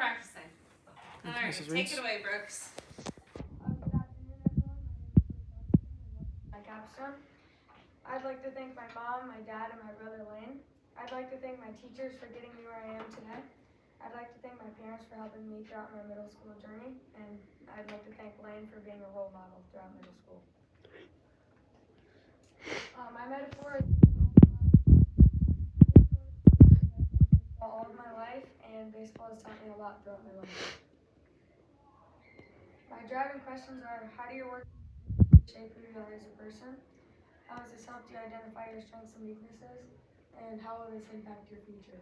practicing. All right, Mrs. take Reese? it away, Brooks. Good afternoon, everyone. My name is Brooke Thompson, and welcome to my capstone. I'd like to thank my mom, my dad, and my brother Lane. I'd like to thank my teachers for getting me where I am today. I'd like to thank my parents for helping me throughout my middle school journey, and I'd like to thank Lane for being a role model throughout middle school. My metaphor is all of my life, and baseball has taught me a lot throughout my life. My driving questions are: how do your work shape who you are as a person? How has this helped you identify your strengths and weaknesses? And how will this impact your future?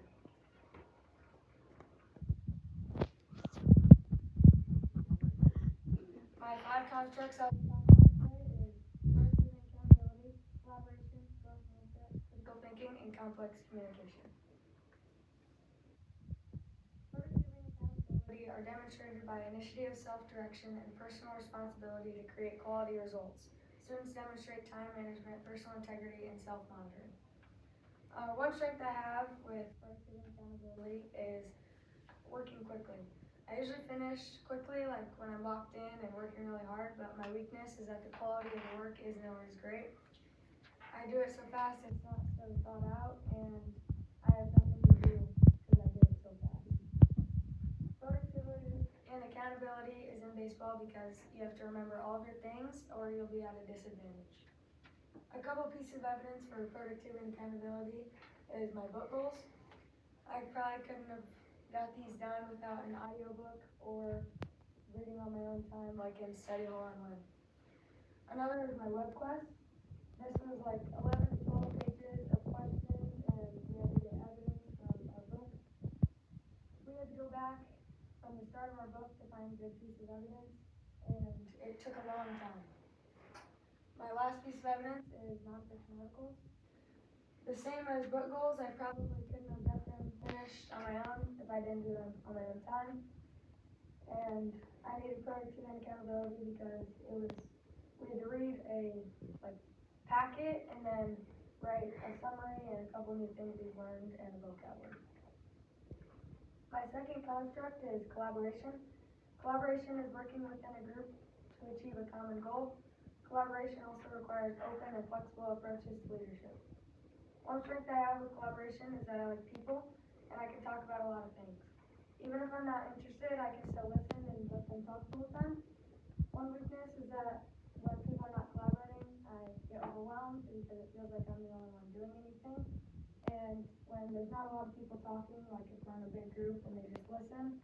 My 5 constructs I'll be talking about today is productivity and accountability, collaboration, growth mindset, critical thinking, and complex communication. Productivity and accountability are demonstrated by initiative, self-direction, and personal responsibility to create quality results. Students demonstrate time management, personal integrity, and self-monitoring. One strength I have with productivity and accountability is working quickly. I usually finish quickly, like when I'm locked in and working really hard, but my weakness is that the quality of the work isn't always great. I do it so fast it's not so thought out, and I have nothing to do because I do it so fast. Productivity and accountability is in baseball because you have to remember all of your things or you'll be at a disadvantage. A couple pieces of evidence for productivity and accountability is my book goals. I probably couldn't have got these done without an audiobook or reading on my own time, like in study hall online. Another is my web quest. This was like 11 to 12 pages of questions, and we had to get evidence from our book. We had to go back from the start of our book to find good piece of evidence, and it took a long time. My last piece of evidence is nonfiction articles. The same as book goals, I probably couldn't have got them finished on my own if I didn't do them on my own time. And I needed productivity and accountability because we had to read a packet and then write a summary and a couple new things we've learned and a vocab word. My second construct is collaboration. Collaboration is working within a group to achieve a common goal. Collaboration also requires open and flexible approaches to leadership. One strength I have with collaboration is that I like people and I can talk about a lot of things. Even if I'm not interested, I can still listen and let them talk the whole time. One weakness is that when people are not collaborating, I get overwhelmed because it feels like I'm the only one doing anything. And when there's not a lot of people talking, like if we're in a big group and they just listen,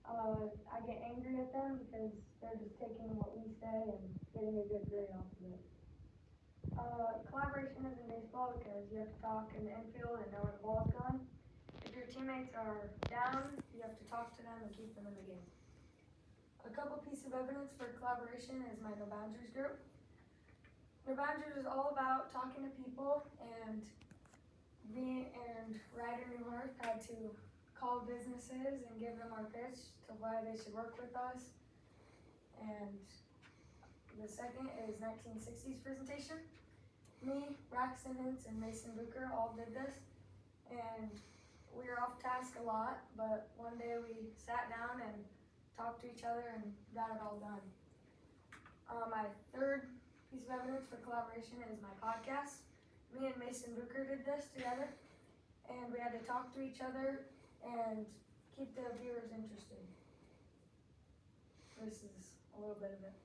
I get angry at them because they're just taking what we say and getting a good grade off of it. Collaboration is in baseball because you have to talk in the infield and know where the ball's going. If your teammates are down, you have to talk to them and keep them in the game. A couple pieces of evidence for collaboration is my No Boundaries group. No Boundaries is all about talking to people and Ryder Newhart had to call businesses and give them our pitch to why they should work with us. And the second is 1960s presentation. Me, Braxton Hintz, and Mason Bucher all did this, and we were off task a lot, but one day we sat down and talked to each other and got it all done. My third piece of evidence for collaboration is my podcast. Me and Mason Bucher did this together, and we had to talk to each other and keep the viewers interested. This is a little bit of it.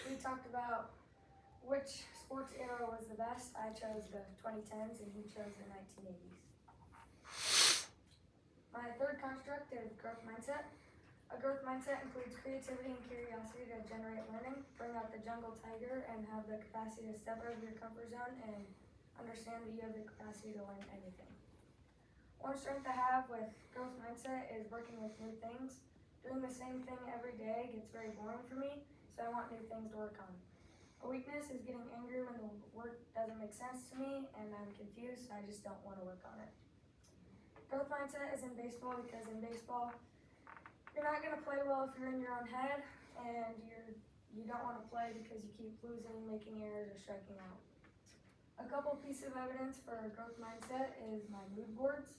We talked about which sports era was the best. I chose the 2010s and he chose the 1980s. My third construct is growth mindset. A growth mindset includes creativity and curiosity to generate learning, bring out the jungle tiger, and have the capacity to step out of your comfort zone and understand that you have the capacity to learn anything. One strength I have with growth mindset is working with new things. Doing the same thing every day gets very boring for me, so I want new things to work on. A weakness is getting angry when the work doesn't make sense to me and I'm confused, so I just don't want to work on it. Growth mindset is in baseball because in baseball, you're not going to play well if you're in your own head, and you don't want to play because you keep losing, making errors, or striking out. A couple pieces of evidence for a growth mindset is my mood boards.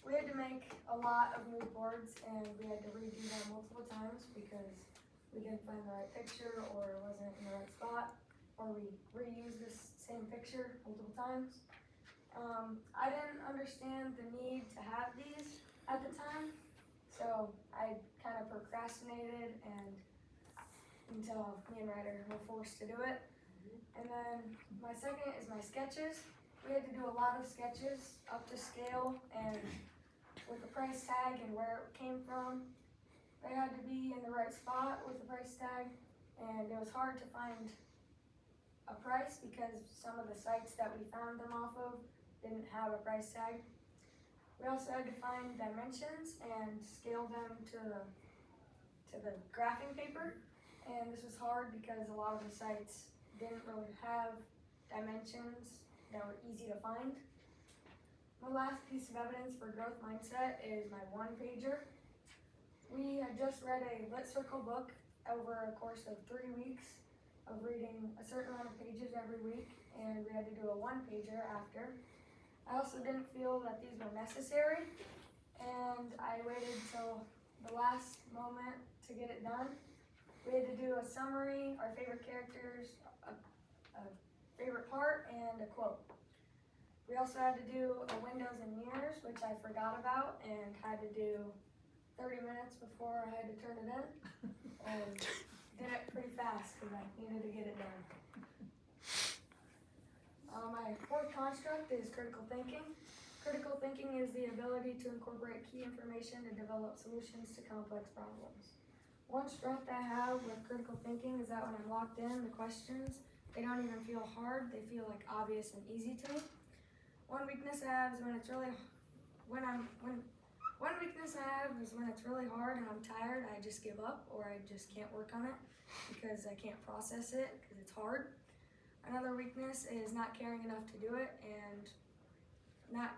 We had to make a lot of mood boards and we had to redo them multiple times because we didn't find the right picture or it wasn't in the right spot, or we reused this same picture multiple times. I didn't understand the need to have these at the time, so I kind of procrastinated and until me and Ryder were forced to do it. And then my second is my sketches. We had to do a lot of sketches up to scale and with the price tag and where it came from. They had to be in the right spot with the price tag, and it was hard to find a price because some of the sites that we found them off of didn't have a price tag. We also had to find dimensions and scale them to the graphing paper, and this was hard because a lot of the sites didn't really have dimensions that were easy to find. My last piece of evidence for growth mindset is my one-pager. We had just read a Lit Circle book over a course of 3 weeks of reading a certain amount of pages every week, and we had to do a one-pager after. I also didn't feel that these were necessary, and I waited till the last moment to get it done. We had to do a summary, our favorite characters, a favorite part, and a quote. We also had to do a windows and mirrors, which I forgot about and had to do 30 minutes before I had to turn it in, and did it pretty fast because I needed to get it done. My fourth construct is critical thinking. Critical thinking is the ability to incorporate key information to develop solutions to complex problems. One strength I have with critical thinking is that when I'm locked in, the questions, they don't even feel hard, they feel like obvious and easy to me. One weakness I have is when it's really hard and I'm tired, I just give up or I just can't work on it because I can't process it because it's hard. Another weakness is not caring enough to do it and not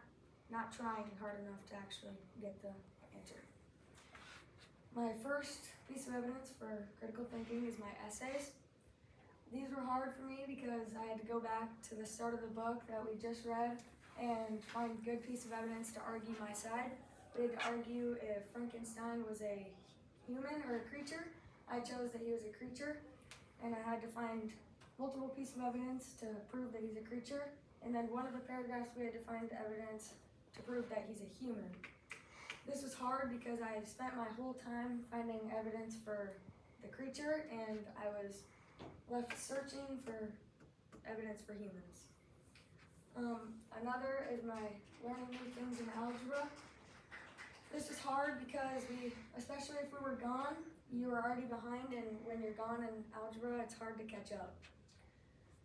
trying hard enough to actually get the answer. My first piece of evidence for critical thinking is my essays. These were hard for me because I had to go back to the start of the book that we just read and find a good piece of evidence to argue my side. We had to argue if Frankenstein was a human or a creature. I chose that he was a creature, and I had to find multiple pieces of evidence to prove that he's a creature, and then one of the paragraphs we had to find evidence to prove that he's a human. This was hard because I had spent my whole time finding evidence for the creature, and I was left searching for evidence for humans. Another is my learning new things in algebra. This is hard because especially if we were gone, you were already behind, and when you're gone in algebra, it's hard to catch up.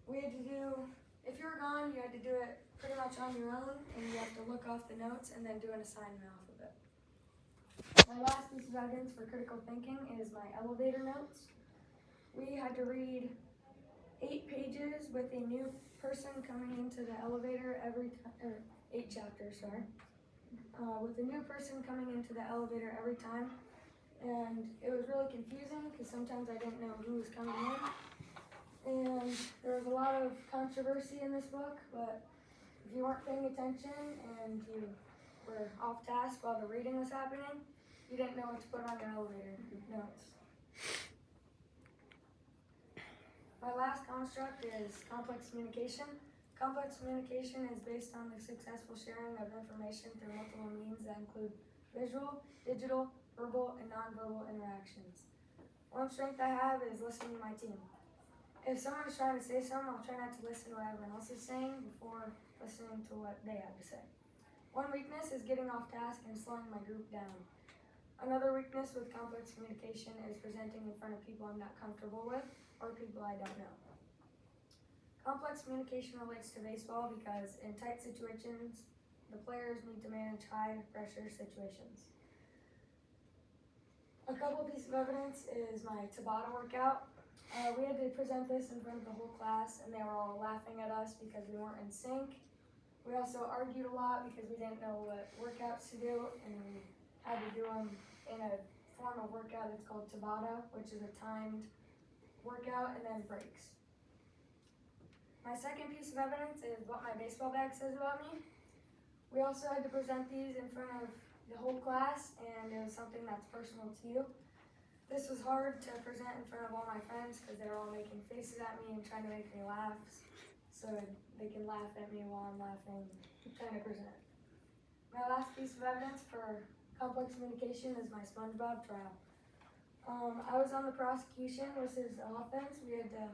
If you were gone, you had to do it pretty much on your own, and you have to look off the notes and then do an assignment off of it. My last piece of evidence for critical thinking is my elevator notes. We had to read 8 pages with a new person coming into the elevator every time, or 8 chapters, sorry. With a new person coming into the elevator every time, and it was really confusing because sometimes I didn't know who was coming in. And there was a lot of controversy in this book, but if you weren't paying attention and you were off task while the reading was happening, you didn't know what to put on your elevator notes. My last construct is complex communication. Complex communication is based on the successful sharing of information through multiple means that include visual, digital, verbal, and nonverbal interactions. One strength I have is listening to my team. If someone is trying to say something, I'll try not to listen to what everyone else is saying before listening to what they have to say. One weakness is getting off task and slowing my group down. Another weakness with complex communication is presenting in front of people I'm not comfortable with or people I don't know. Complex communication relates to baseball because in tight situations, the players need to manage high pressure situations. A couple pieces of evidence is my Tabata workout. We had to present this in front of the whole class, and they were all laughing at us because we weren't in sync. We also argued a lot because we didn't know what workouts to do, and we had to do them in a form of workout that's called Tabata, which is a timed workout and then breaks. My second piece of evidence is what my baseball bag says about me. We also had to present these in front of the whole class, and it was something that's personal to you. This was hard to present in front of all my friends because they were all making faces at me and trying to make me laugh, so they can laugh at me while I'm laughing, trying to present. My last piece of evidence for complex communication is my SpongeBob trial. I was on the prosecution versus the offense. We had to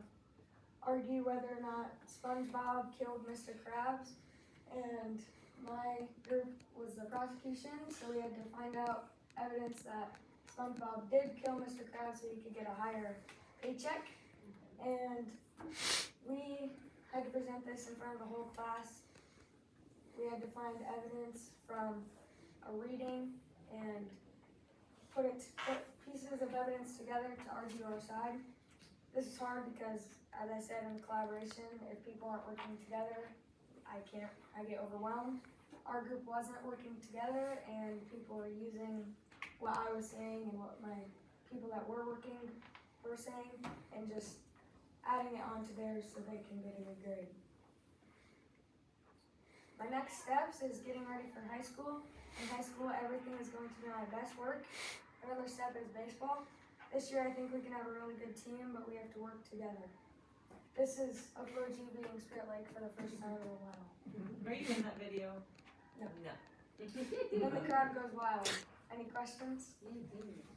argue whether or not SpongeBob killed Mr. Krabs, and my group was the prosecution, so we had to find out evidence that SpongeBob did kill Mr. Krabs so he could get a higher paycheck, and we had to present this in front of the whole class. We had to find evidence from a reading and put pieces of evidence together to argue our side. This is hard because, as I said, in collaboration, if people aren't working together, I get overwhelmed. Our group wasn't working together, and people were using what I was saying and what my people that were working were saying, and just adding it onto theirs so they can get a good grade. My next steps is getting ready for high school. In high school, everything is going to be my best work. Another step is baseball. This year, I think we can have a really good team, but we have to work together. This is Okoji beating Spirit Lake for the first time in a while. Are you in that video? No. No. Then the crowd goes wild. Any questions? Mhm.